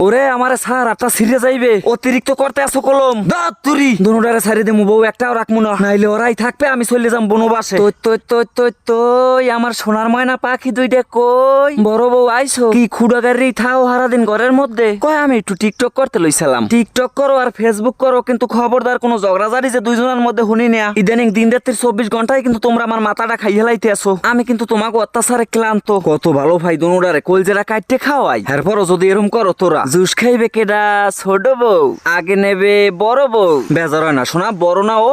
ওরে আমারে স্যার আটটা সিরে যাইবে অতিরিক্ত করতে আসো কলম দাঁত তুরি দুনুডারে ছাড়ি দেবো বউ একটাও রাখবো না নাইলে ওরাই থাকবে আমি চলে যাম বনবাসে তোই আমার সোনার ময়না পাখি দুইটা কই বড় বউ আইসো কি খুড়াগারি থাও হারাদিন ঘরের মধ্যে কয় আমি একটু টিকটক করতে লইছিলাম টিকটক করো আর ফেসবুক করো কিন্তু খবরদার কোনো ঝগড়াঝাড়ি যে দুইজনের মধ্যে শুনি না ইদানিং দিন রাত্রির 24 ঘন্টায় কিন্তু তোমরা আমার মাথাটা খাই হেলাইতে আসো আমি কিন্তু তোমাকে অত্যাচারে ক্লান্ত কত ভালো ভাই দুনুডারে কলজেরা কাটতে খাওয়াই এরপরও যদি এরকম করো তোরা জুস খাইবে কেডা ছোট বউ আগে নেবে বড় বউ বেজার হয় না শোনা বড় না ও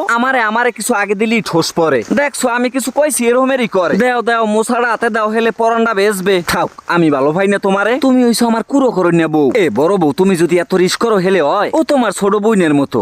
আমারে কিছু আগে দিলি ঠোস পরে দেখছো আমি কিছু কইছি এরকমেরই করে দাও মোছাড়া হাতে দাও হেলে পরান্ডা বেচবে থাক আমি ভালো ভাই না তোমারে তুমি হইছো আমার কুরো করে নিয়া বউ এ বড় বউ তুমি যদি এত রিস্ক করো হেলে হয় ও তোমার ছোট বইনের মতো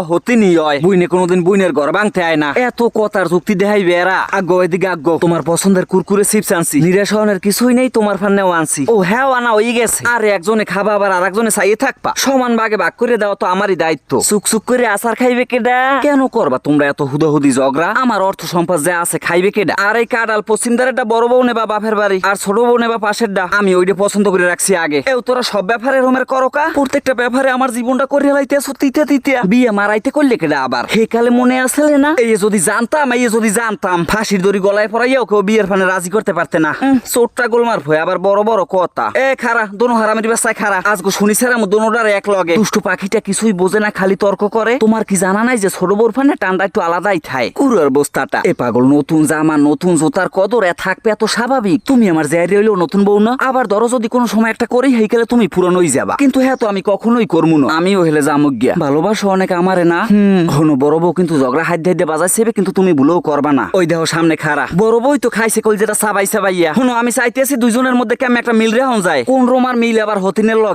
হতিনি হয় বইনে কোনোদিন বইনের ঘর ভাঙতে আয় না এত কথার যুক্তি দেখাইবে এরা আগ্গো এদিকে আগ্গো তোমার পছন্দের কুরকুরে চিপস আনছি নিরাশনের কিছুই নেই তোমার ফান্নেও আনছি ও হ্যাঁ আনা হয়ে গেছে আর একজনে খাবা আবার আর একজনে চাইয়ে থাকবা সমান ভাগে ভাগ করে দাও তো আমারই দায়িত্ব সুক করে আচার খাইবে কেডা কেন করবা তোমরা এত হুদাহুদি ঝগড়া আমার অর্থ সম্পদ যা আছে খাইবে কেডা আর এই কাডাল পশ্চিমদারেরটা বড় বউ নেবা বাপের বাড়ি আর ছোট বউ নেবা পাশেরটা আমি ওইটা পছন্দ করে রাখছি আগে এও তোরা সব ব্যাপারে রোমের করকা প্রত্যেকটা ব্যাপারে আমার জীবনটা করে হেলাইতেছো তিতে বিয়ে মারাইতে করলে কেডা আবার হে কালে মনে আসলে না এই যদি জানতাম ফাঁসির দড়ি গলায় পরাইয়াও কেউ বিয়ের ফানে রাজি করতে পারতে না চোটটা গোলমার ভয় আবার বড় বড় কথা এ খারা দোনো হারামের বাসায় খারা আজকে শুনিছিলাম দোনোটার এক লগে দুষ্টু পাখিটা কিছুই বোঝে না খালি তর্ক করে তোমার কি জানা নাই যে ছোট বউর ফানে টান্ডা একটু আলাদাই থাকে কুড়ার বস্তাটা এ পাগল নতুন জামা নতুন জুতার কদর থাকবে এত স্বাভাবিক তুমি আমার জায়গায় রইলেও নতুন বউ না আবার ধরো যদি কোনো সময় একটা করেই হেইকেলে তুমি পুরনোই যাবা কিন্তু হ্যাঁ তো আমি কখনোই করবো না আমিও হেলে জামুক গিয়া ভালোবাসো অনেক আমারে না হনো বড় বউ কিন্তু ঝগড়া হাত দিয়ে বাজাইছে কিন্তু তুমি ভুলেও করবা না ওই দেখো সামনে খারা বড় বই তো খাইছে কল যেটা সাবাইয়া হনো আমি চাইতেছি দুইজনের মধ্যে কেমন একটা মিল রেহন যায় কোন রোমার মিল আবার হতিনের লগে